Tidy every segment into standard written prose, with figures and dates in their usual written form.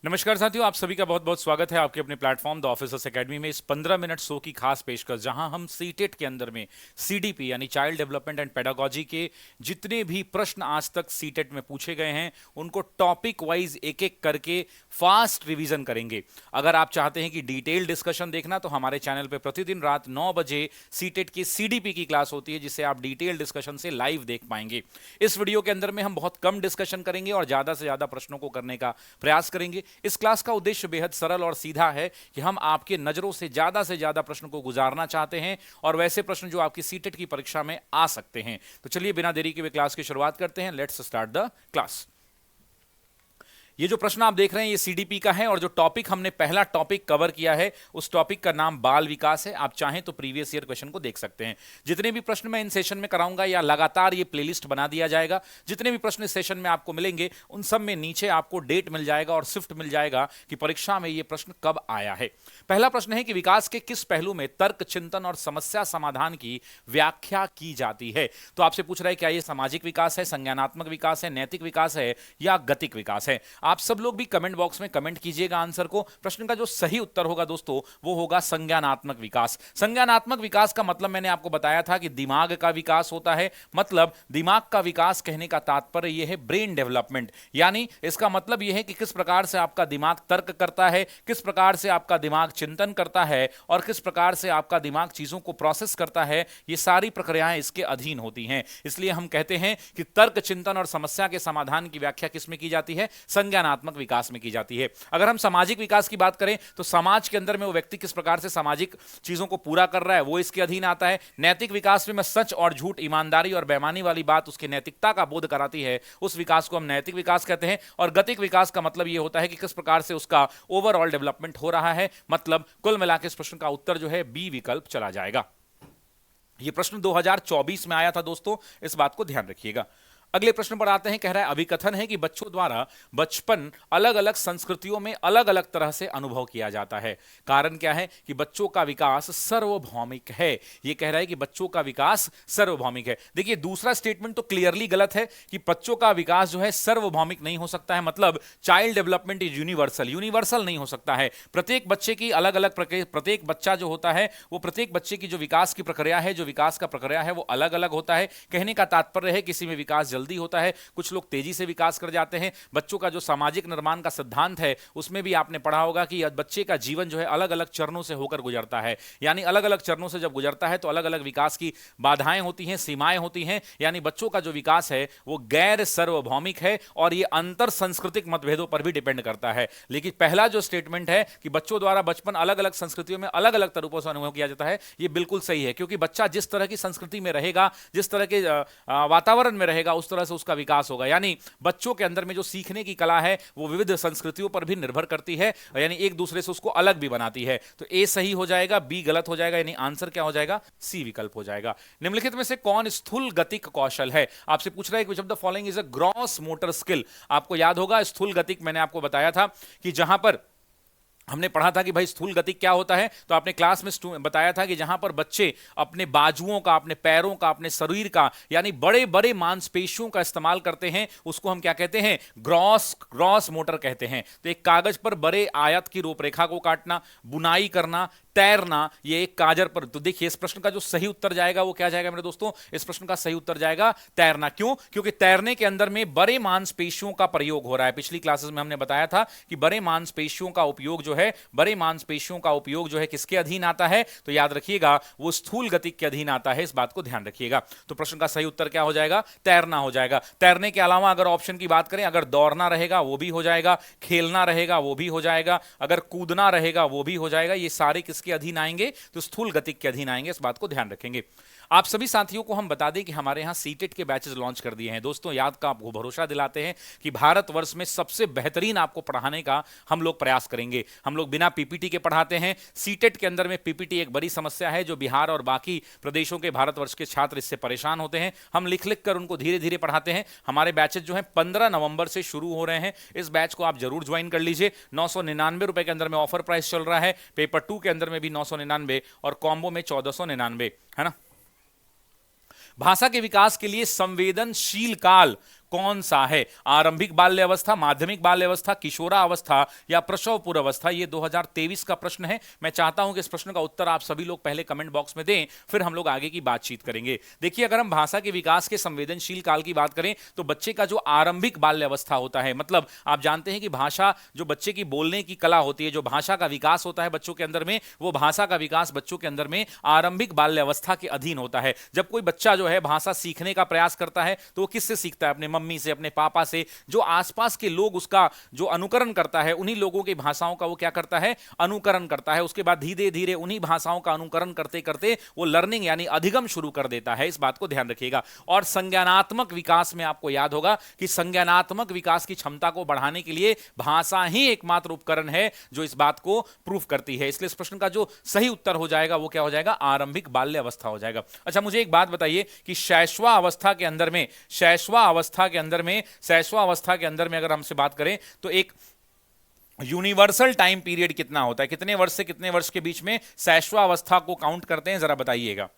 नमस्कार साथियों, आप सभी का बहुत बहुत स्वागत है आपके अपने प्लेटफॉर्म द ऑफिसर्स एकेडमी में इस 15 मिनट शो की खास पेशकश, जहां हम सीटेट के अंदर में सीडीपी यानी चाइल्ड डेवलपमेंट एंड पेडागोजी के जितने भी प्रश्न आज तक सीटेट में पूछे गए हैं उनको टॉपिक वाइज एक एक करके फास्ट रिवीजन करेंगे। अगर आप चाहते हैं कि डिटेल डिस्कशन देखना तो हमारे चैनल पर प्रतिदिन रात 9 बजे सीटेट की सीडीपी की क्लास होती है, जिसे आप डिटेल डिस्कशन से लाइव देख पाएंगे। इस वीडियो के अंदर में हम बहुत कम डिस्कशन करेंगे और ज्यादा से ज्यादा प्रश्नों को करने का प्रयास करेंगे। इस क्लास का उद्देश्य बेहद सरल और सीधा है कि हम आपके नजरों से ज्यादा प्रश्न को गुजारना चाहते हैं और वैसे प्रश्न जो आपकी सीटेट की परीक्षा में आ सकते हैं। तो चलिए बिना देरी के हुए क्लास की शुरुआत करते हैं। Let's start the class. ये जो प्रश्न आप देख रहे हैं ये सीडीपी का है और जो टॉपिक हमने पहला टॉपिक कवर किया है उस टॉपिक का नाम बाल विकास है। आप चाहें तो प्रीवियस ईयर क्वेश्चन को देख सकते हैं। जितने भी प्रश्न मैं इन सेशन में कराऊंगा या लगातार ये प्लेलिस्ट बना दिया जाएगा, जितने भी प्रश्न इस सेशन में आपको मिलेंगे उन सब में नीचे आपको डेट मिल जाएगा और शिफ्ट मिल जाएगा कि परीक्षा में ये प्रश्न कब आया है। पहला प्रश्न है कि विकास के किस पहलू में तर्क, चिंतन और समस्या समाधान की व्याख्या की जाती है। तो आपसे पूछ रहा है क्या ये सामाजिक विकास है, संज्ञानात्मक विकास है, नैतिक विकास है या गतिक विकास है। आप सब लोग भी कमेंट बॉक्स में कमेंट कीजिएगा आंसर को। प्रश्न का जो सही उत्तर होगा दोस्तों वो होगा संज्ञानात्मक विकास। संज्ञानात्मक विकास का मतलब मैंने आपको बताया था कि दिमाग का विकास होता है। मतलब दिमाग का विकास कहने का तात्पर्य यह है ब्रेन डेवलपमेंट, यानी इसका मतलब यह है कि किस प्रकार से आपका दिमाग तर्क करता है, किस प्रकार से आपका दिमाग चिंतन करता है और किस प्रकार से आपका दिमाग चीजों को प्रोसेस करता है। ये सारी प्रक्रियाएं इसके अधीन होती हैं। इसलिए हम कहते हैं कि तर्क, चिंतन और समस्या के समाधान की व्याख्या किसमें की जाती है? संज्ञानात्मक विकास में की जाती है। अगर हम सामाजिक विकास की बात करें तो समाज के अंदर में वो व्यक्ति किस प्रकार से सामाजिक चीजों को पूरा कर रहा है वो इसके अधीन आता है। नैतिक विकास में सच और झूठ, ईमानदारी और बेईमानी वाली बात उसके नैतिकता का बोध कराती है, उस विकास को हम नैतिक विकास कहते हैं। और गतिक विकास का मतलब यह होता है कि किस प्रकार से उसका ओवरऑल डेवलपमेंट हो रहा है। मतलब कुल मिलाकर इस प्रश्न का उत्तर जो है बी विकल्प चला जाएगा। यह प्रश्न 2024 में आया था दोस्तों, इस बात को ध्यान रखिएगा। अगले प्रश्न पर आते हैं। कह रहा है अभिकथन है कि बच्चों द्वारा बचपन अलग अलग संस्कृतियों में अलग अलग तरह से अनुभव किया जाता है। कारण क्या है? कि बच्चों का विकास सार्वभौमिक है। यह कह रहा है कि बच्चों का विकास सार्वभौमिक है। देखिए दूसरा स्टेटमेंट तो क्लियरली गलत है कि बच्चों का विकास जो है सार्वभौमिक नहीं हो सकता है। मतलब child development is universal, universal नहीं हो सकता है। प्रत्येक बच्चे की अलग अलग प्रत्येक बच्चा जो होता है वो प्रत्येक बच्चे की जो विकास की प्रक्रिया है, जो विकास का प्रक्रिया है वो अलग अलग होता है। कहने का तात्पर्य है किसी में विकास जल्दी होता है, कुछ लोग तेजी से विकास कर जाते हैं। बच्चों का जो सामाजिक निर्माण का सिद्धांत है उसमें भी आपने पढ़ा होगा कि बच्चे का जीवन जो है अलग अलग चरणों से होकर गुजरता है। यानी अलग अलग चरणों से जब गुजरता है तो अलग अलग विकास की बाधाएं होती हैं, सीमाएं होती हैं। यानी बच्चों का जो विकास है वो गैर सार्वभौमिक है और ये अंतर सांस्कृतिक मतभेदों पर भी डिपेंड करता है। लेकिन पहला जो स्टेटमेंट है कि बच्चों द्वारा बचपन अलग अलग संस्कृतियों में अलग अलग तरीकों से अनुभव किया जाता है, ये बिल्कुल सही है। क्योंकि बच्चा जिस तरह की संस्कृति में रहेगा, जिस तरह के वातावरण में रहेगा, उस तरह से उसका विकास होगा। यानी बच्चों के अंदर में जो सीखने की कला है वो विविध संस्कृतियों पर भी निर्भर करती है, यानी एक दूसरे से उसको अलग भी बनाती है। तो ए सही हो जाएगा, बी गलत हो जाएगा, यानी आंसर क्या हो जाएगा? सी विकल्प हो जाएगा। निम्नलिखित में से कौन स्थूल गतिक कौशल है? आपसे पूछ रहा है which of the following is a gross motor skill. आपको याद होगा स्थूल गतिक मैंने आपको बताया था कि जहां पर हमने पढ़ा था कि भाई स्थूल गतिक क्या होता है, तो आपने क्लास में बताया था कि जहां पर बच्चे अपने बाजुओं का, अपने पैरों का, अपने शरीर का यानी बड़े बड़े मांसपेशियों का इस्तेमाल करते हैं उसको हम क्या कहते हैं? ग्रॉस मोटर कहते हैं। तो एक कागज पर बड़े आयत की रूपरेखा को काटना, बुनाई करना, तैरना, ये एक काजर पर। तो देखिए इस प्रश्न का जो सही उत्तर जाएगा वो क्या जाएगा मेरे दोस्तों? इस प्रश्न का सही उत्तर जाएगा तैरना। क्यों? क्योंकि तैरने के अंदर में बड़े मांसपेशियों का प्रयोग हो रहा है। पिछली क्लासेस में हमने बताया था कि बड़े मांसपेशियों का उपयोग जो है, बड़े मांसपेशियों का उपयोग जो है किसके अधीन आता है? तो याद रखिएगा वो स्थूल गतिक के अधीन आता है। इस बात को ध्यान रखिएगा। तो प्रश्न का सही उत्तर क्या हो जाएगा? तैरना हो जाएगा। तैरने के अलावा अगर ऑप्शन की बात करें, अगर दौड़ना रहेगा वो भी हो जाएगा, खेलना रहेगा वो भी हो जाएगा, अगर कूदना रहेगा वो भी हो जाएगा। ये सारे किसके अधीन आएंगे? तो स्थूल गतिक के अधीन आएंगे। इस बात को ध्यान रखेंगे। आप सभी साथियों को हम बता दें कि हमारे यहां सीटेट के बैचेस लॉन्च कर दिए हैं। दोस्तों याद का आपको भरोसा दिलाते हैं कि भारतवर्ष में सबसे बेहतरीन आपको पढ़ाने का हम लोग प्रयास करेंगे। हम लोग बिना पीपीटी के पढ़ाते हैं। सीटेट के अंदर में पीपीटी एक बड़ी समस्या है जो बिहार और बाकी प्रदेशों के भारतवर्ष के छात्र इससे परेशान होते हैं। हम लिख लिख कर उनको धीरे धीरे पढ़ाते हैं। हमारे बैचेस जो है 15 नवंबर से शुरू हो रहे हैं। इस बैच को आप जरूर ज्वाइन कर लीजिए। 999 रुपए के अंदर में ऑफर प्राइस चल रहा है। पेपर 2 के अंदर में भी 999 और कॉम्बो में 1499 है ना। भाषा के विकास के लिए संवेदनशील काल कौन सा है? आरंभिक बाल्य अवस्था, माध्यमिक बाल्य अवस्था, किशोरावस्था या प्रसव पूर्व अवस्था? ये 2023 का प्रश्न है। मैं चाहता हूं कि इस प्रश्न का उत्तर आप सभी लोग पहले कमेंट बॉक्स में दें, फिर हम लोग आगे की बातचीत करेंगे। देखिए, अगर हम भाषा के विकास के संवेदनशील काल की बात करें तो बच्चे का जो आरंभिक बाल्य अवस्था होता है, मतलब आप जानते हैं कि भाषा जो बच्चे की बोलने की कला होती है, जो भाषा का विकास होता है बच्चों के अंदर में, वो भाषा का विकास बच्चों के अंदर में आरंभिक बाल्य अवस्था के अधीन होता है। जब कोई बच्चा जो है भाषा सीखने का प्रयास करता है तो वो किससे सीखता है? अपने मम्मी से, अपने पापा से। जो आसपास के लोग उसका जो अनुकरण करता है, उन्हीं लोगों की भाषाओं का वो क्या करता है? अनुकरण करता है। उसके बाद धीरे धीरे उन्हीं भाषाओं का अनुकरण करते करते वो लर्निंग यानी अधिगम शुरू कर देता है। इस बात को ध्यान रखिएगा। और संज्ञानात्मक विकास में आपको याद होगा कि संज्ञानात्मक विकास की क्षमता को बढ़ाने के लिए भाषा ही एकमात्र उपकरण है जो इस बात को प्रूफ करती है। इसलिए इस प्रश्न का जो सही उत्तर हो जाएगा वो क्या हो जाएगा? आरंभिक बाल्य अवस्था हो जाएगा। अच्छा, मुझे एक बात बताइए कि शैशवा अवस्था के अंदर में, शैशवा अवस्था के अंदर में, शैशवा अवस्था के अंदर में अगर हमसे बात करें तो एक यूनिवर्सल टाइम पीरियड कितना होता है? कितने वर्ष से कितने वर्ष के बीच में शैशवावस्था को काउंट करते हैं, जरा बताइएगा।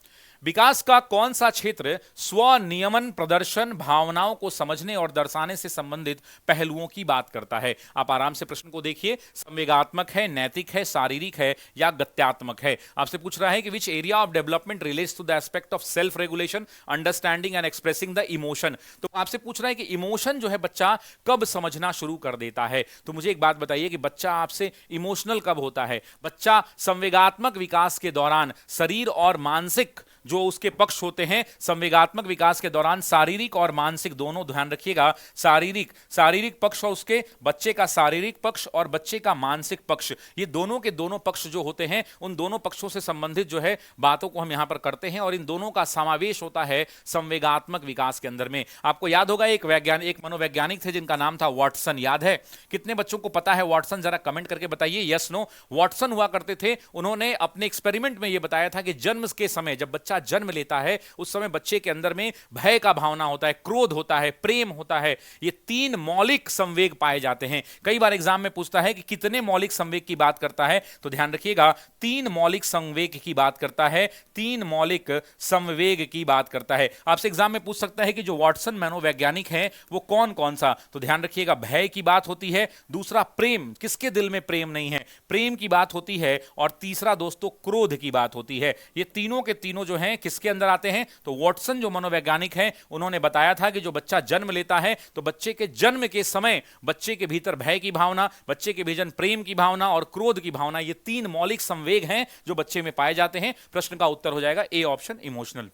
विकास का कौन सा क्षेत्र स्वनियमन, प्रदर्शन, भावनाओं को समझने और दर्शाने से संबंधित पहलुओं की बात करता है? आप आराम से प्रश्न को देखिए। संवेगात्मक है, नैतिक है, शारीरिक है या गत्यात्मक है? आपसे पूछ रहा है कि which area of development relates to the aspect of self regulation, understanding and expressing the emotion. तो आपसे पूछ रहा है कि इमोशन जो है बच्चा कब समझना शुरू कर देता है? तो मुझे एक बात बताइए कि बच्चा आपसे इमोशनल कब होता है? बच्चा संवेगात्मक विकास के दौरान शरीर और मानसिक जो उसके पक्ष होते हैं, संवेगात्मक विकास के दौरान शारीरिक और मानसिक दोनों, ध्यान रखिएगा, शारीरिक पक्ष और उसके बच्चे का शारीरिक पक्ष और बच्चे का मानसिक पक्ष, ये दोनों के दोनों पक्ष जो होते हैं, उन दोनों पक्षों से संबंधित जो है बातों को हम यहां पर करते हैं और इन दोनों का समावेश होता है संवेगात्मक विकास के अंदर में। आपको याद होगा एक मनोवैज्ञानिक थे जिनका नाम था वॉटसन। याद है? कितने बच्चों को पता है वॉटसन? जरा कमेंट करके बताइए, यस नो। वॉटसन हुआ करते थे, उन्होंने अपने एक्सपेरिमेंट में यह बताया था कि जन्म के समय जब बच्चा जन्म लेता है उस समय बच्चे के अंदर में भय का भावना होता है, क्रोध होता है, प्रेम होता है। ये तीन मौलिक संवेग पाए जाते हैं। कई बार एग्जाम में पूछता है कि कितने मौलिक संवेग की बात करता है, तो ध्यान रखिएगा, तीन मौलिक संवेग की बात करता है, तीन मौलिक संवेग की बात करता है। आपसे एग्जाम में पूछ सकता है कि जो वॉटसन मनोवैज्ञानिक हैं वो कौन कौन सा? तो ध्यान रखिएगा, भय की बात होती है, दूसरा प्रेम, किसके दिल में प्रेम नहीं है, प्रेम की बात होती है, और तीसरा दोस्तों क्रोध की बात होती है। ये तीनों के तीनों जो हैं किसके अंदर आते हैं? तो वॉटसन जो मनोवैज्ञानिक हैं उन्होंने बताया था कि जो बच्चा जन्म लेता है तो बच्चे के जन्म के समय बच्चे के भीतर भय की भावना, बच्चे के भीतर प्रेम की भावना और क्रोध की भावना, ये तीन मौलिक संवेग हैं जो बच्चे में पाए जाते हैं। प्रश्न का उत्तर हो जाएगा ए ऑप्शन, इमोशनल।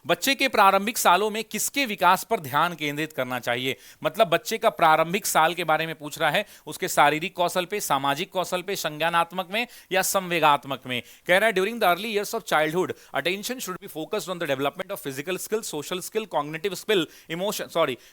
बच्चे के प्रारंभिक सालों में किसके विकास पर ध्यान केंद्रित करना चाहिए? मतलब बच्चे का प्रारंभिक साल के बारे में पूछ रहा है, उसके शारीरिक कौशल पे, सामाजिक कौशल पे, संज्ञानात्मक में या संवेगात्मक में। कह रहा है during the early years of childhood attention should be focused on the development of physical skill, social skill, cognitive skill,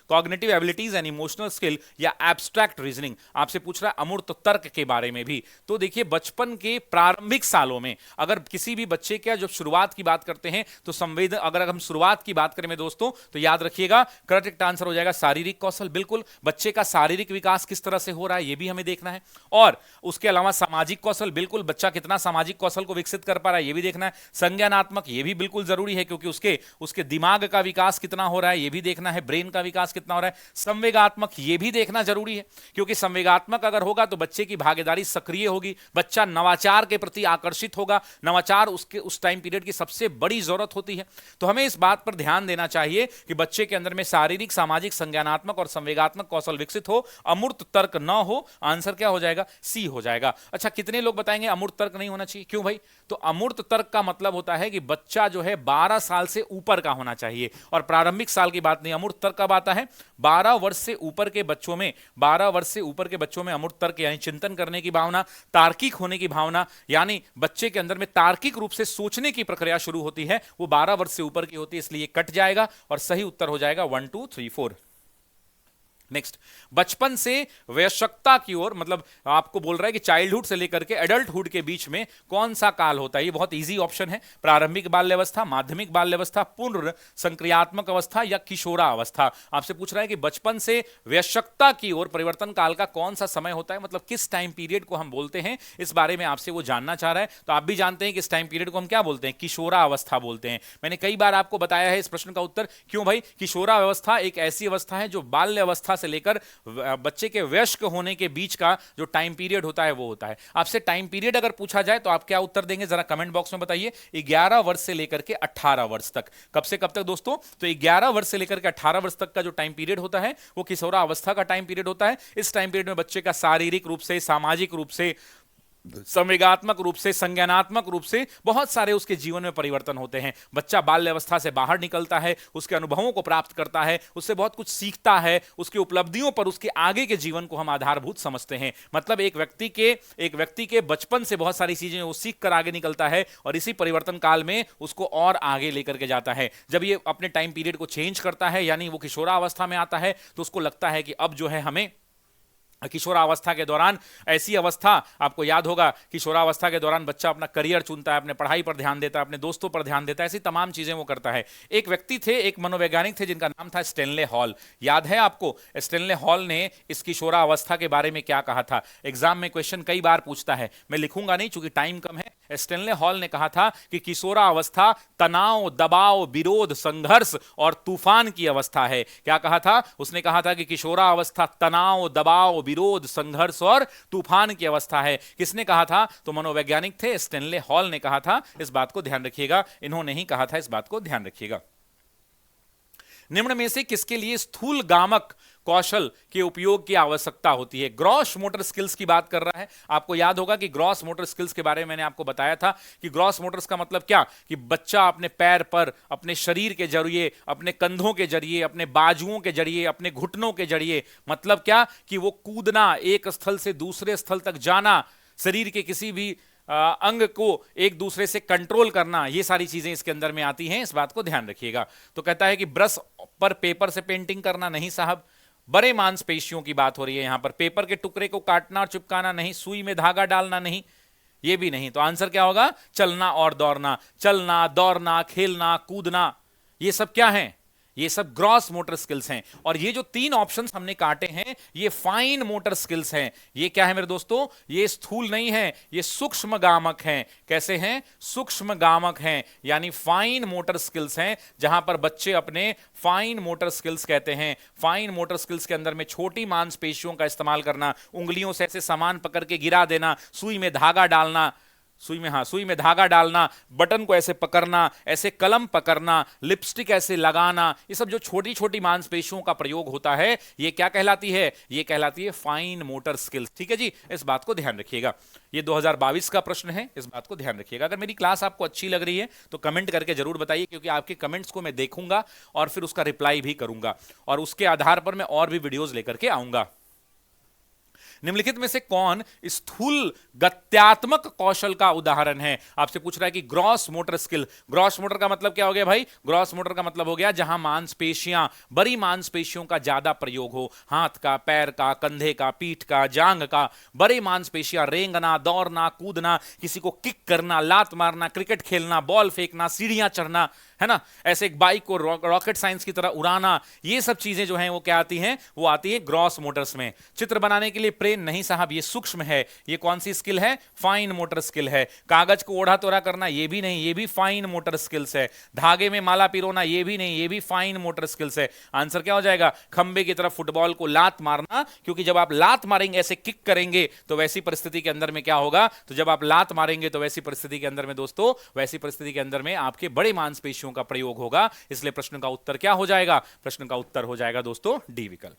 cognitive abilities and emotional skill या एब्स्ट्रैक्ट रीजनिंग। आपसे पूछ रहा है अमूर्त तर्क के बारे में भी। तो देखिए, बचपन के प्रारंभिक सालों में अगर किसी भी बच्चे का जब शुरुआत की बात करते हैं तो अगर हम शुरुआत की बात करें में दोस्तों तो याद रखिएगा करेक्ट आंसर हो जाएगा शारीरिक कौशल। बिल्कुल, बच्चे का शारीरिक विकास किस तरह से हो रहा है यह भी हमें देखना है, और उसके अलावा सामाजिक कौशल, बिल्कुल बच्चा कितना सामाजिक कौशल को विकसित कर पा रहा है यह भी देखना है। संज्ञानात्मक, यह भी बिल्कुल जरूरी है क्योंकि उसके दिमाग का विकास कितना हो रहा है यह भी देखना है, ब्रेन का विकास कितना हो रहा है। संवेगात्मक, यह भी देखना जरूरी है क्योंकि संवेगात्मक अगर होगा तो बच्चे की भागीदारी सक्रिय होगी, बच्चा नवाचार के प्रति आकर्षित होगा। नवाचार उसके उस टाइम पीरियड की सबसे बड़ी जरूरत होती है। तो हमें इस बात पर ध्यान देना चाहिए कि बच्चे के अंदर में शारीरिक, सामाजिक, संज्ञानात्मक और संवेगात्मक कौशल विकसित हो, अमूर्त तर्क न हो। आंसर क्या हो जाएगा? सी हो जाएगा। अच्छा, कितने लोग बताएंगे अमूर्त तर्क नहीं होना चाहिए? क्यों भाई? तो अमूर्त तर्क का मतलब होता है कि बच्चा जो है 12 साल से ऊपर का होना चाहिए, और प्रारंभिक साल की बात नहीं। अमूर्त तर्क कब आता है? 12 वर्ष से ऊपर के बच्चों में, 12 वर्ष से ऊपर के बच्चों में अमूर्त तर्क यानी चिंतन करने की भावना, तार्किक होने की भावना, यानी बच्चे के अंदर में तार्किक रूप से सोचने की प्रक्रिया शुरू होती है, वो 12 वर्ष से ऊपर की होती है। इसलिए कट जाएगा और सही उत्तर हो जाएगा 1 2 3 4। नेक्स्ट, बचपन से वयस्कता की ओर, मतलब आपको बोल रहा है कि चाइल्डहुड से लेकर के एडल्टहुड के बीच में कौन सा काल होता है। ये बहुत इजी ऑप्शन है, प्रारंभिक बाल्यावस्था, माध्यमिक बाल्यावस्था, पूर्ण संक्रियात्मक अवस्था या किशोरा अवस्था। आपसे पूछ रहा है कि बचपन से वयस्कता की ओर परिवर्तन काल का कौन सा समय होता है, मतलब किस टाइम पीरियड को हम बोलते हैं, इस बारे में आपसे वो जानना चाह रहा है। तो आप भी जानते हैं कि इस टाइम पीरियड को हम क्या बोलते हैं, किशोरा अवस्था बोलते हैं। मैंने कई बार आपको बताया है इस प्रश्न का उत्तर। क्यों भाई, किशोरा अवस्था एक ऐसी अवस्था है जो बाल्य अवस्था से लेकर बच्चे के वयस्क होने के बीच का जो टाइम पीरियड होता है वो होता है। आपसे टाइम पीरियड अगर पूछा जाए तो आप क्या उत्तर देंगे, जरा कमेंट बॉक्स में बताइए। 11 वर्ष से लेकर के 18 वर्ष तक। कब से कब तक दोस्तों, तो 11 वर्ष से लेकर के 18 वर्ष तक का जो टाइम पीरियड होता है वो किशोरा अवस्था का टाइम पीरियड होता है। इस टाइम पीरियड में बच्चे का शारीरिक रूप से, सामाजिक रूप से, संवेगात्मक रूप से, संज्ञानात्मक रूप से बहुत सारे उसके जीवन में परिवर्तन होते हैं। बच्चा बाल्य अवस्था से बाहर निकलता है, उसके अनुभवों को प्राप्त करता है, उससे बहुत कुछ सीखता है, उसकी उपलब्धियों पर उसके आगे के जीवन को हम आधारभूत समझते हैं। मतलब एक व्यक्ति के बचपन से बहुत सारी चीजें वो सीख कर आगे निकलता है और इसी परिवर्तन काल में उसको और आगे लेकर के जाता है। जब ये अपने टाइम पीरियड को चेंज करता है, यानी वो किशोरावस्था में आता है, तो उसको लगता है कि अब जो है हमें किशोरावस्था के दौरान ऐसी अवस्था, आपको याद होगा किशोरावस्था के दौरान बच्चा अपना करियर चुनता है, अपने पढ़ाई पर ध्यान देता है, अपने दोस्तों पर ध्यान देता है, ऐसी तमाम चीजें वो करता है। एक व्यक्ति थे, एक मनोवैज्ञानिक थे जिनका नाम था स्टेनले हॉल। याद है आपको स्टेनले हॉल ने इस किशोरावस्था के बारे में क्या कहा था? एग्जाम में क्वेश्चन कई बार पूछता है, मैं लिखूंगा नहीं चूंकि टाइम कम है। स्टेनले हॉल ने कहा था कि किशोरावस्था तनाव, दबाव, विरोध, संघर्ष और तूफान की अवस्था है। क्या कहा था? उसने कहा था कि किशोरावस्था तनाव, दबाव, विरोध, संघर्ष और तूफान की अवस्था है। किसने कहा था? तो मनोवैज्ञानिक थे, स्टेनले हॉल ने कहा था। इस बात को ध्यान रखिएगा, इन्होंने ही कहा था, इस बात को ध्यान रखिएगा। निम्न में से किसके लिए स्थूल गामक कौशल के उपयोग की आवश्यकता होती है? ग्रॉस मोटर स्किल्स की बात कर रहा है। आपको याद होगा कि ग्रॉस मोटर स्किल्स के बारे में मैंने आपको बताया था कि ग्रॉस मोटर्स का मतलब क्या, कि बच्चा अपने पैर पर, अपने शरीर के जरिए, अपने कंधों के जरिए, अपने बाजुओं के जरिए, अपने घुटनों के जरिए, मतलब क्या कि वो कूदना, एक स्थल से दूसरे स्थल तक जाना, शरीर के किसी भी अंग को एक दूसरे से कंट्रोल करना, ये सारी चीजें इसके अंदर में आती हैं। इस बात को ध्यान रखिएगा। तो कहता है कि ब्रश पर पेपर से पेंटिंग करना नहीं साहब, बड़े मांसपेशियों की बात हो रही है यहां पर। पेपर के टुकड़े को काटना और चिपकाना नहीं, सुई में धागा डालना नहीं, ये भी नहीं। तो आंसर क्या होगा? चलना और दौड़ना। चलना, दौड़ना, खेलना, कूदना, ये सब क्या है? ये सब ग्रॉस मोटर स्किल्स हैं। और ये जो तीन ऑप्शंस हमने काटे हैं ये फाइन मोटर स्किल्स हैं। ये क्या है मेरे दोस्तों? ये स्थूल नहीं है, ये सूक्ष्म गामक हैं। कैसे हैं? सूक्ष्म गामक हैं, यानी फाइन मोटर स्किल्स हैं, जहां पर बच्चे अपने फाइन मोटर स्किल्स कहते हैं। फाइन मोटर स्किल्स के अंदर में छोटी मांसपेशियों का इस्तेमाल करना, उंगलियों से ऐसे सामान पकड़ के गिरा देना, सुई में धागा डालना, सुई में धागा डालना, बटन को ऐसे पकड़ना, ऐसे कलम पकड़ना, लिपस्टिक ऐसे लगाना, ये सब जो छोटी छोटी मांसपेशियों का प्रयोग होता है, ये क्या कहलाती है? ये कहलाती है फाइन मोटर स्किल्स। ठीक है जी, इस बात को ध्यान रखिएगा। ये 2022 का प्रश्न है, इस बात को ध्यान रखिएगा। अगर मेरी क्लास आपको अच्छी लग रही है तो कमेंट करके जरूर बताइए, क्योंकि आपके कमेंट्स को मैं देखूंगा और फिर उसका रिप्लाई भी करूंगा, और उसके आधार पर मैं और भी वीडियोज लेकर के आऊंगा। निम्नलिखित में से कौन स्थूल गत्यात्मक कौशल का उदाहरण है? आपसे पूछ रहा है कि gross motor skill. Gross motor का मतलब क्या हो गया भाई? ग्रॉस मोटर का मतलब हो गया जहां मांसपेशियां, बड़ी मांसपेशियों का ज्यादा प्रयोग हो, हाथ का, पैर का, कंधे का, पीठ का, जांग का, बड़ी मांसपेशियां, रेंगना, दौड़ना, कूदना, किसी को किक करना, लात मारना, क्रिकेट खेलना, बॉल फेंकना, सीढ़ियां चढ़ना, है ना, ऐसे एक बाइक को रॉकेट साइंस की तरह उड़ाना, ये सब चीजें जो हैं वो क्या आती हैं? वो आती है ग्रॉस मोटर्स में। चित्र बनाने के लिए प्रेन नहीं साहब, ये सूक्ष्म है। ये कौन सी स्किल है? फाइन मोटर स्किल है। कागज को ओढ़ा तोड़ा करना, ये भी नहीं, ये भी फाइन मोटर स्किल्स है। धागे में माला पिरोना, ये भी नहीं, ये भी फाइन मोटर स्किल्स है। आंसर क्या हो जाएगा? खंबे की तरफ फुटबॉल को लात मारना, क्योंकि जब आप लात मारेंगे, ऐसे किक करेंगे, तो वैसी परिस्थिति के अंदर में क्या होगा? तो जब आप लात मारेंगे तो वैसी परिस्थिति के अंदर में दोस्तों, वैसी परिस्थिति के अंदर में आपके बड़े मांसपेशियों का प्रयोग होगा। इसलिए प्रश्न का उत्तर क्या हो जाएगा? प्रश्न का उत्तर हो जाएगा दोस्तों डी विकल्प।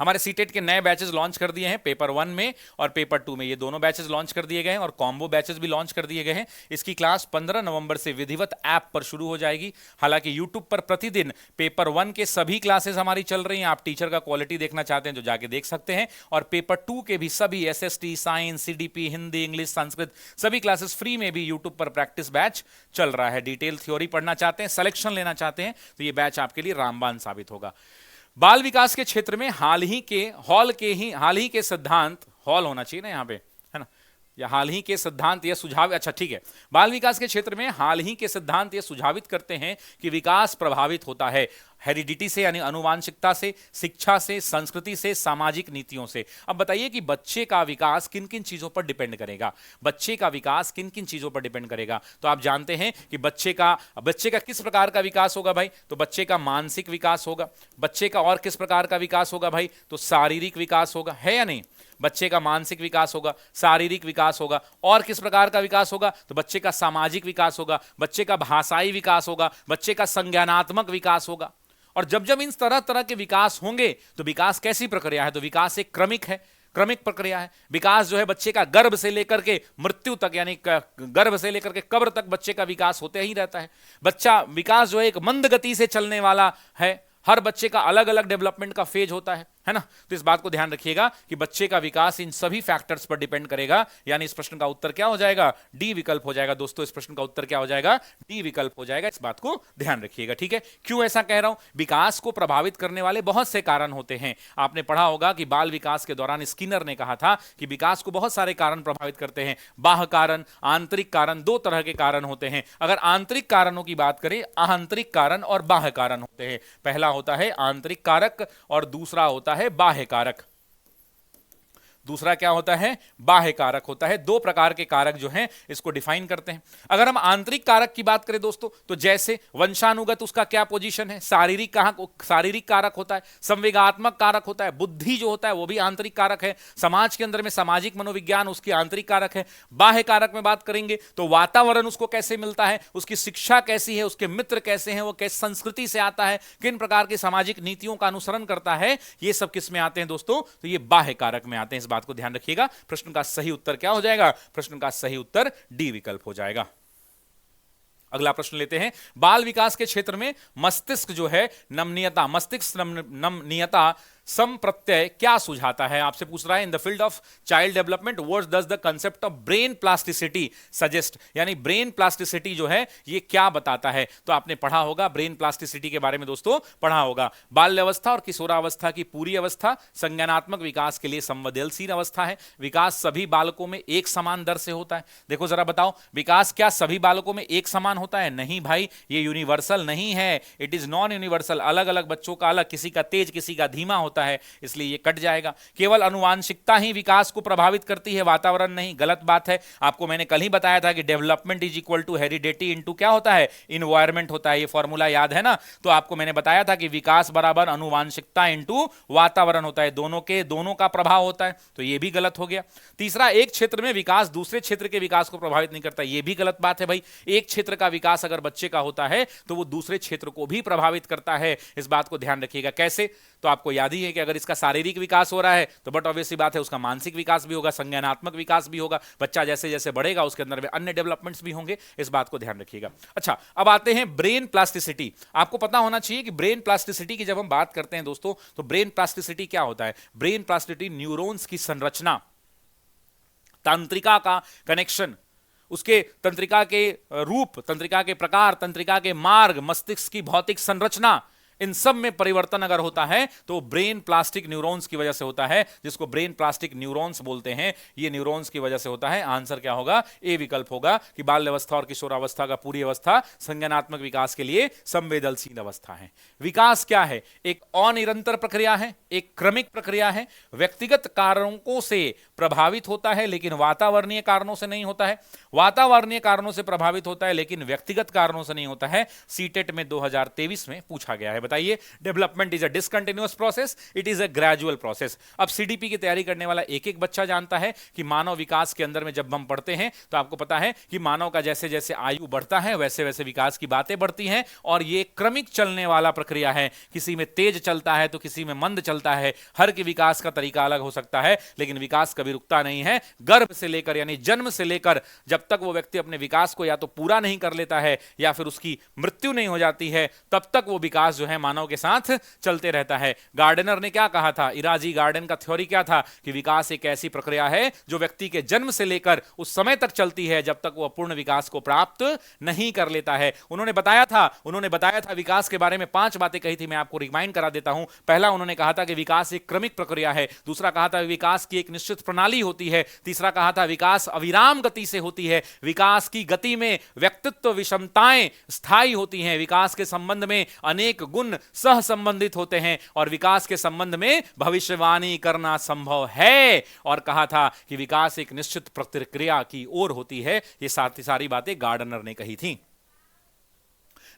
हमारे सीटेट के नए बैचेस लॉन्च कर दिए हैं, पेपर 1 में और पेपर 2 में। ये दोनों बैचेस लॉन्च कर दिए गए हैं और कॉम्बो बैचेस भी लॉन्च कर दिए गए हैं। इसकी क्लास 15 नवंबर से विधिवत ऐप पर शुरू हो जाएगी। हालांकि यूट्यूब पर प्रतिदिन पेपर 1 के सभी क्लासेस हमारी चल रही हैं। आप टीचर का क्वालिटी देखना चाहते हैं तो जाके देख सकते हैं। और पेपर 2 के भी सभी SST, science, CDP, Hindi, English, Sanskrit, सभी क्लासेस फ्री में भी यूट्यूब पर प्रैक्टिस बैच चल रहा है। डिटेल थ्योरी पढ़ना चाहते हैं, सिलेक्शन लेना चाहते हैं, तो ये बैच आपके लिए रामबाण साबित होगा। बाल विकास के क्षेत्र में हाल ही के सिद्धांत, हॉल होना चाहिए ना यहाँ पे, है ना, या हाल ही के सिद्धांत या सुझाव, अच्छा ठीक है, बाल विकास के क्षेत्र में हाल ही के सिद्धांत ये सुझावित करते हैं कि विकास प्रभावित होता है हेरिडिटी से यानी अनुवांशिकता से, शिक्षा से, संस्कृति से, सामाजिक नीतियों से। अब बताइए कि बच्चे का विकास किन किन चीजों पर डिपेंड करेगा, बच्चे का विकास किन किन चीजों पर डिपेंड करेगा। तो आप जानते हैं कि बच्चे का किस प्रकार का विकास होगा भाई, तो बच्चे का मानसिक विकास होगा। बच्चे का और किस प्रकार का विकास होगा भाई, तो शारीरिक विकास होगा, है या नहीं, बच्चे का मानसिक विकास होगा, शारीरिक विकास होगा, और किस प्रकार का विकास होगा, तो बच्चे का सामाजिक विकास होगा, बच्चे का भाषाई विकास होगा, बच्चे का संज्ञानात्मक विकास होगा। और जब जब इन तरह तरह के विकास होंगे तो विकास कैसी प्रक्रिया है, तो विकास एक क्रमिक प्रक्रिया है। विकास जो है बच्चे का गर्भ से लेकर के मृत्यु तक, यानी गर्भ से लेकर के कब्र तक बच्चे का विकास होते ही रहता है। बच्चा विकास जो है एक मंद गति से चलने वाला है, हर बच्चे का अलग अलग डेवलपमेंट का फेज होता है ना। तो इस बात को ध्यान रखिएगा कि बच्चे का विकास इन सभी फैक्टर्स पर डिपेंड करेगा, यानी इस प्रश्न का उत्तर क्या हो जाएगा, डी विकल्प हो जाएगा। दोस्तों इस प्रश्न का उत्तर क्या हो जाएगा, डी विकल्प हो जाएगा, इस बात को ध्यान रखिएगा, ठीक है। क्यों ऐसा कह रहा हूं, विकास को प्रभावित करने वाले बहुत से कारण होते हैं। आपने पढ़ा होगा कि बाल विकास के दौरान स्किनर ने कहा था कि विकास को बहुत सारे कारण प्रभावित करते हैं, बाह्य कारण, आंतरिक कारण, दो तरह के कारण होते हैं। अगर आंतरिक कारणों की बात करें, आंतरिक कारण और बाह्य कारण होते हैं। पहला होता है आंतरिक कारक और दूसरा होता है बाह्य कारक। दूसरा क्या होता है, बाह्य कारक होता है। दो प्रकार के कारक जो हैं इसको डिफाइन करते हैं। अगर हम आंतरिक कारक की बात करें दोस्तों, तो जैसे वंशानुगत, उसका क्या पोजीशन है, शारीरिक कारक होता है, संवेगात्मक कारक होता है, बुद्धि जो होता है वो भी आंतरिक कारक है, समाज के अंदर में सामाजिक मनोविज्ञान उसकी आंतरिक कारक है। बाह्य कारक में बात करेंगे तो वातावरण उसको कैसे मिलता है, उसकी शिक्षा कैसी है, उसके मित्र कैसे हैं, वो किस संस्कृति से आता है, किन प्रकार की सामाजिक नीतियों का अनुसरण करता है, ये सब किस में आते हैं दोस्तों, तो ये बाह्य कारक में आते हैं। इस बात को ध्यान रखिएगा। प्रश्न का सही उत्तर क्या हो जाएगा, प्रश्न का सही उत्तर डी विकल्प हो जाएगा। अगला प्रश्न लेते हैं, बाल विकास के क्षेत्र में मस्तिष्क जो है नमनीयता सम प्रत्यय क्या सुझाता है। आपसे पूछ रहा है, in the field of child development what does the concept of brain plasticity suggest, यानी ब्रेन प्लास्टिसिटी जो है ये क्या बताता है। तो आपने पढ़ा होगा ब्रेन प्लास्टिसिटी के बारे में दोस्तों, पढ़ा होगा। बाल्यावस्था और किशोरावस्था की पूरी अवस्था संज्ञानात्मक विकास के लिए संवेदनशील अवस्था है। विकास सभी बालकों में एक समान दर से होता है। देखो जरा बताओ, विकास क्या सभी बालकों में एक समान होता है? नहीं भाई, ये यूनिवर्सल नहीं है, इट इज नॉन यूनिवर्सल। अलग अलग बच्चों का अलग, किसी का तेज किसी का धीमा होता है, इसलिए ये कट जाएगा। केवल अनुवांशिकता ही विकास को प्रभावित करती है, वातावरण नहीं, गलत बात है। आपको मैंने कल ही बताया था कि development is equal to heredity into क्या होता है, इन्वायरमेंट होता है। ये फॉर्मूला याद है ना। तो आपको मैंने बताया था कि विकास बराबर अनुवांशिकता इनटू वातावरण होता है, दोनों का प्रभाव होता है। तो ये भी गलत हो गया। तीसरा, एक क्षेत्र में विकास दूसरे क्षेत्र के विकास को प्रभावित नहीं करता, ये भी गलत बात है भाई। एक क्षेत्र का विकास अगर बच्चे का होता है तो वो दूसरे क्षेत्र को भी प्रभावित करता है। इस बात को ध्यान रखिएगा। कैसे? तो आपको याद ही है कि अगर इसका शारीरिक विकास हो रहा है तो बट ऑब्वियसली बात है उसका मानसिक विकास भी होगा, संज्ञानात्मक विकास भी होगा। बच्चा जैसे जैसे बढ़ेगा उसके अंदर में अन्य डेवलपमेंट्स भी होंगे। इस बात को ध्यान रखिएगा। अच्छा, अब आते हैं ब्रेन प्लास्टिसिटी। आपको पता होना चाहिए कि ब्रेन प्लास्टिसिटी की जब हम बात करते हैं दोस्तों, तो ब्रेन प्लास्टिसिटी क्या होता है? ब्रेन प्लास्टिसिटी न्यूरॉन्स की संरचना, तंत्रिका का कनेक्शन, उसके तंत्रिका के रूप, तंत्रिका के प्रकार, तंत्रिका के मार्ग, मस्तिष्क की भौतिक संरचना, इन सब में परिवर्तन अगर होता है तो ब्रेन प्लास्टिक न्यूरॉन्स की वजह से होता है, जिसको ब्रेन प्लास्टिक न्यूरॉन्स बोलते हैं। ये न्यूरॉन्स की वजह से होता है। आंसर क्या होगा? ए विकल्प होगा कि बाल्यावस्था और किशोरावस्था का पूरी अवस्था संज्ञानात्मक विकास के लिए संवेदनशील अवस्था है। विकास क्या है? एक अनिरंतर प्रक्रिया है, एक क्रमिक प्रक्रिया है, व्यक्तिगत कारणों से प्रभावित होता है लेकिन वातावरणीय कारणों से नहीं होता है, वातावरणीय कारणों से प्रभावित होता है लेकिन व्यक्तिगत कारणों से नहीं होता है। सीटेट में 2023 में पूछा गया है। बताइए, development is a discontinuous process, it is a gradual process. अब सीडीपी की तैयारी करने वाला एक एक बच्चा जानता है कि मानव विकास के अंदर में जब हम पढ़ते हैं तो आपको पता है कि मानव का जैसे जैसे आयु बढ़ता है वैसे वैसे विकास की बातें बढ़ती हैं, और ये क्रमिक चलने वाला प्रक्रिया है। किसी में तेज चलता है तो किसी में मंद चलता है। हर के विकास का तरीका अलग हो सकता है, लेकिन विकास कभी रुकता नहीं है। गर्भ से लेकर यानी जन्म से लेकर जब तक वो व्यक्ति अपने विकास को या तो पूरा नहीं कर लेता है या फिर उसकी मृत्यु नहीं हो जाती है, तब तक वो विकास जो है है मानव के साथ चलते रहता है। गार्डनर ने क्या कहा था, इराजी गार्डन का थ्योरी क्या था कि विकास एक ऐसी प्रक्रिया है जो व्यक्ति के जन्म से लेकर उस समय तक चलती है जब तक वह पूर्ण विकास को प्राप्त नहीं कर लेता है। उन्होंने बताया था विकास के बारे में 5 बातें कही थी, मैं आपको रिमाइंड करा देता हूं। पहला उन्होंने कहा था कि विकास एक क्रमिक प्रक्रिया है, दूसरा कहा था विकास की एक निश्चित प्रणाली होती है, तीसरा कहा था विकास अविराम गति से होती है, विकास की गति में व्यक्तित्व विषमताएं स्थायी होती हैं, विकास के संबंध में अनेक गुण सह संबंधित होते हैं और विकास के संबंध में भविष्यवाणी करना संभव है, और कहा था कि विकास एक निश्चित प्रक्रिया की ओर होती है। ये सारी बातें गार्डनर ने कही थी।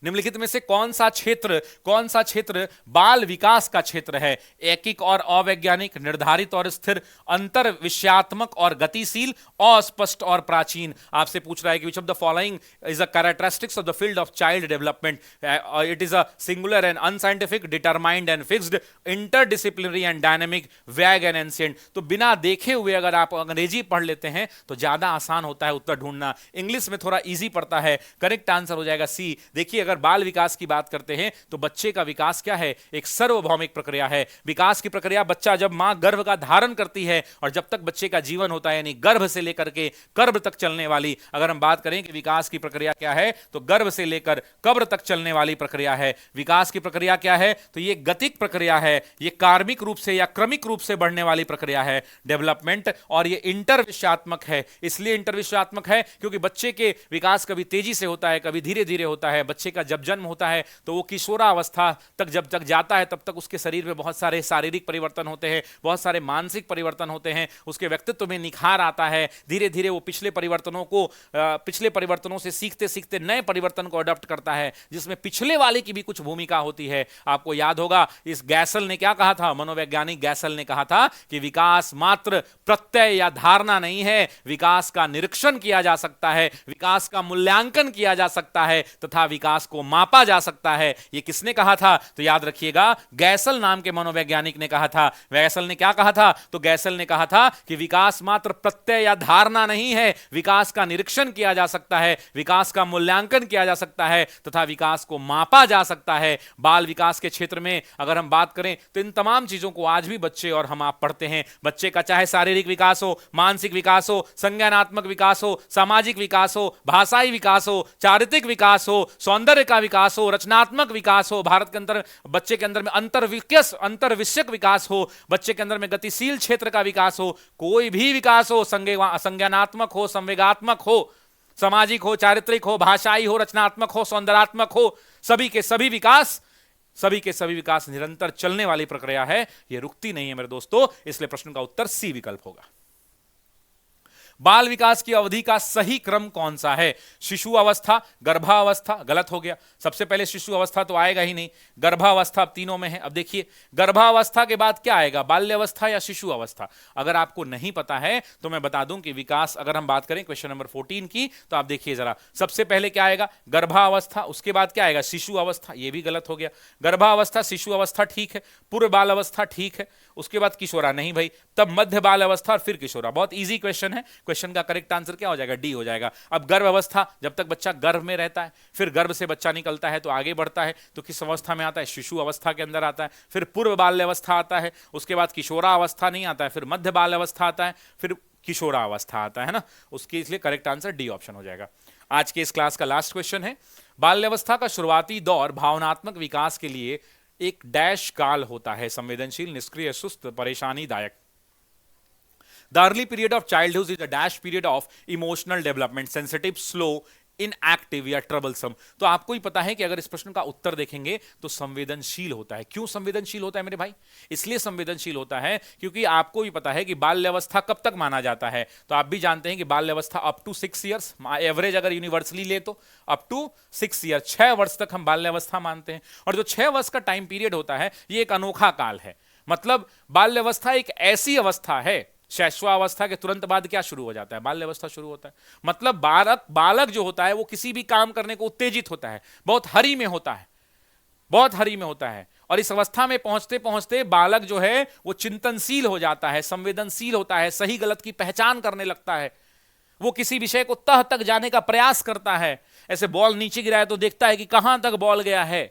निम्नलिखित में से कौन सा क्षेत्र बाल विकास का क्षेत्र है? एकिक और अवैज्ञानिक, निर्धारित और स्थिर, अंतर विषयात्मक और गतिशील, अस्पष्ट और प्राचीन। आपसे पूछ रहा है कि which of the following is a characteristics of the field of child development? It is a singular and unscientific, determined and fixed, interdisciplinary and dynamic, वैग एंड एंशिएंट। तो बिना देखे हुए अगर आप अंग्रेजी पढ़ लेते हैं तो ज्यादा आसान होता है उत्तर ढूंढना, इंग्लिश में थोड़ा इजी पड़ता है। करेक्ट आंसर हो जाएगा सी। देखिए, अगर बाल विकास की बात करते हैं तो बच्चे का विकास क्या है? एक सार्वभौमिक प्रक्रिया है। विकास की प्रक्रिया बच्चा जब मां गर्भ का धारण करती है और जब तक बच्चे का जीवन होता है, यानी गर्भ से लेकर के कब्र तक चलने वाली, अगर हम बात करें कि विकास की प्रक्रिया क्या है तो गर्भ से लेकर कब्र तक चलने वाली प्रक्रिया है। विकास की प्रक्रिया क्या है तो ये गतिक प्रक्रिया है, ये कार्मिक रूप से या क्रमिक रूप से बढ़ने वाली प्रक्रिया है डेवलपमेंट, और ये इंटरविषयात्मक है। इसलिए इंटरविषयात्मक है क्योंकि बच्चे के विकास कभी तेजी से होता है, कभी धीरे धीरे होता है। बच्चे का जब जन्म होता है तो वो किशोरावस्था तक जब तक जाता है तब तक उसके शरीर में बहुत सारे शारीरिक परिवर्तन होते हैं, बहुत सारे मानसिक परिवर्तन होते हैं, उसके व्यक्तित्व में निखार आता है। धीरे धीरे वो पिछले परिवर्तनों से सीखते सीखते नए परिवर्तन को अडॉप्ट करता है, जिसमें पिछले वाले की भी कुछ भूमिका होती है। आपको याद होगा इस गैसल ने क्या कहा था, मनोवैज्ञानिक गैसल ने कहा था कि विकास मात्र प्रत्यय या धारणा नहीं है, विकास का निरीक्षण किया जा सकता है, विकास का मूल्यांकन किया जा सकता है तथा विकास को मापा जा सकता है। यह किसने कहा था तो याद रखिएगा, गैसल नाम के मनोवैज्ञानिक ने कहा था। गैसल ने क्या कहा था तो गैसल ने कहा था कि विकास मात्र प्रत्यय या धारणा नहीं है, विकास का निरीक्षण किया जा सकता है, विकास का मूल्यांकन किया जा सकता है तथा विकास को मापा जा सकता है। बाल विकास के क्षेत्र में अगर हम बात करें तो इन तमाम चीजों को आज भी बच्चे और हम आप पढ़ते हैं। बच्चे का चाहे शारीरिक विकास हो, मानसिक विकास हो, संज्ञानात्मक विकास हो, सामाजिक विकास हो, भाषाई विकास हो, चारित्रिक विकास हो, सौंदर्य का विकास हो, रचनात्मक विकास हो, भारत के अंदर बच्चे के अंदर में अंतर्विषयक विकास हो, बच्चे के अंदर में गतिशील क्षेत्र का विकास हो, कोई भी विकास हो, संज्ञानात्मक हो, संवेगात्मक हो, सामाजिक हो, चारित्रिक हो, भाषाई हो, रचनात्मक हो, सौंदर्यात्मक हो, सभी के सभी विकास निरंतर चलने वाली प्रक्रिया है, यह रुकती नहीं है मेरे दोस्तों। इसलिए प्रश्न का उत्तर सी विकल्प होगा। बाल विकास की अवधि का सही क्रम कौन सा है? शिशु अवस्था, गर्भावस्था, गलत हो गया। सबसे पहले शिशु अवस्था तो आएगा ही नहीं, गर्भावस्था अब तीनों में है। अब देखिए गर्भावस्था के बाद क्या आएगा, बाल्यावस्था या शिशु अवस्था? अगर आपको नहीं पता है तो मैं बता दूं कि विकास, अगर हम बात करें क्वेश्चन नंबर 14 की, तो आप देखिए जरा, सबसे पहले क्या आएगा, गर्भावस्था, उसके बाद क्या आएगा, शिशु अवस्था। यह भी गलत हो गया। गर्भावस्था, शिशु अवस्था ठीक है, पूर्व बाल अवस्था ठीक है, उसके बाद किशोरा नहीं भाई, तब मध्य बाल अवस्था और फिर किशोरा। बहुत इजी क्वेश्चन है, क्वेश्चन का करेक्ट आंसर क्या हो जाएगा, डी हो जाएगा। अब गर्भ अवस्था, जब तक बच्चा गर्भ में रहता है, फिर गर्भ से बच्चा निकलता है तो आगे बढ़ता है, तो किस अवस्था में आता है, शिशु अवस्था के अंदर आता है। फिर पूर्व बाल्य अवस्था आता है, उसके बाद किशोरा अवस्था नहीं आता है, फिर मध्य बाल अवस्था आता है, फिर किशोरा अवस्था आता है ना, उसके इसलिए करेक्ट आंसर डी ऑप्शन हो जाएगा। आज के इस क्लास का लास्ट क्वेश्चन है, बाल्यावस्था का शुरुआती दौर भावनात्मक विकास के लिए एक डैश काल होता है, संवेदनशील, निष्क्रिय, सुस्त, परेशानीदायक। The early period of childhood is a dash period of emotional development, sensitive, slow, inactive या ट्रबलसम। तो आपको ही पता है कि अगर इस प्रश्न का उत्तर देखेंगे तो संवेदनशील होता है। क्यों संवेदनशील होता है मेरे भाई? इसलिए संवेदनशील होता है क्योंकि आपको भी पता है कि बाल्यावस्था कब तक माना जाता है, तो आप भी जानते हैं कि बाल्यावस्था अप टू 6 ईयर्स, एवरेज अगर यूनिवर्सली ले तो अप टू 6 ईयर, 6 वर्ष तक हम बाल्यावस्था मानते हैं। और जो 6 वर्ष का टाइम पीरियड होता है ये एक अनोखा काल है। मतलब बाल्यावस्था एक ऐसी अवस्था है, शैशवावस्था के तुरंत बाद क्या शुरू हो जाता है, बाल्यावस्था शुरू होता है। मतलब बालक जो होता है वो किसी भी काम करने को उत्तेजित होता है, बहुत हरी में होता है, बहुत हरी में होता है। और इस अवस्था में पहुंचते पहुंचते बालक जो है वो चिंतनशील हो जाता है, संवेदनशील होता है, सही गलत की पहचान करने लगता है, वो किसी विषय को तह तक जाने का प्रयास करता है। ऐसे बॉल नीचे गिरा है तो देखता है कि कहां तक बॉल गया है,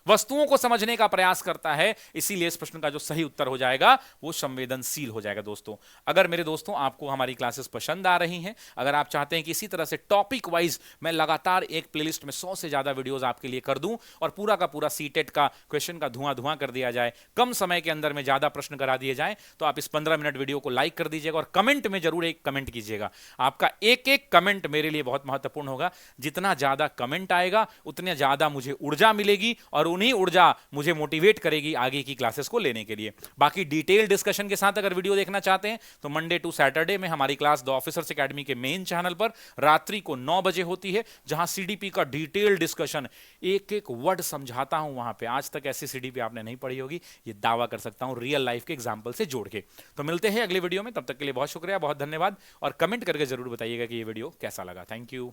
वस्तुओं को समझने का प्रयास करता है, इसीलिए इस प्रश्न का जो सही उत्तर हो जाएगा वो संवेदनशील हो जाएगा। दोस्तों, अगर मेरे दोस्तों आपको हमारी क्लासेस पसंद आ रही हैं, अगर आप चाहते हैं कि इसी तरह से टॉपिक वाइज मैं लगातार एक प्लेलिस्ट में 100 से ज्यादा वीडियोस आपके लिए कर दूं और पूरा का पूरा सीटेट का क्वेश्चन का धुआं धुआं कर दिया जाए, कम समय के अंदर में ज्यादा प्रश्न करा दिए जाए, तो आप इस 15 मिनट वीडियो को लाइक कर दीजिएगा और कमेंट में जरूर एक कमेंट कीजिएगा। आपका एक एक कमेंट मेरे लिए बहुत महत्वपूर्ण होगा। जितना ज्यादा कमेंट आएगा उतने ज्यादा मुझे ऊर्जा मिलेगी और उन्हीं ऊर्जा मुझे मोटिवेट करेगी आगे की क्लासेस को लेने के लिए। बाकी डिटेल डिस्कशन के साथ अगर वीडियो देखना चाहते हैं तो मंडे टू सैटरडे में हमारी क्लास द ऑफिसर्स एकेडमी के मेन चैनल पर रात्रि को 9 बजे होती है, जहां सीडीपी का डिटेल डिस्कशन, एक एक वर्ड समझाता हूं वहां पे। आज तक ऐसी सीडीपी आपने नहीं पढ़ी होगी, ये दावा कर सकता हूं रियल लाइफ के एग्जांपल से जोड़ के। तो मिलते हैं अगले वीडियो में, तब तक के लिए बहुत शुक्रिया, बहुत धन्यवाद और कमेंट करके जरूर बताइएगा कि ये वीडियो कैसा लगा। Thank you.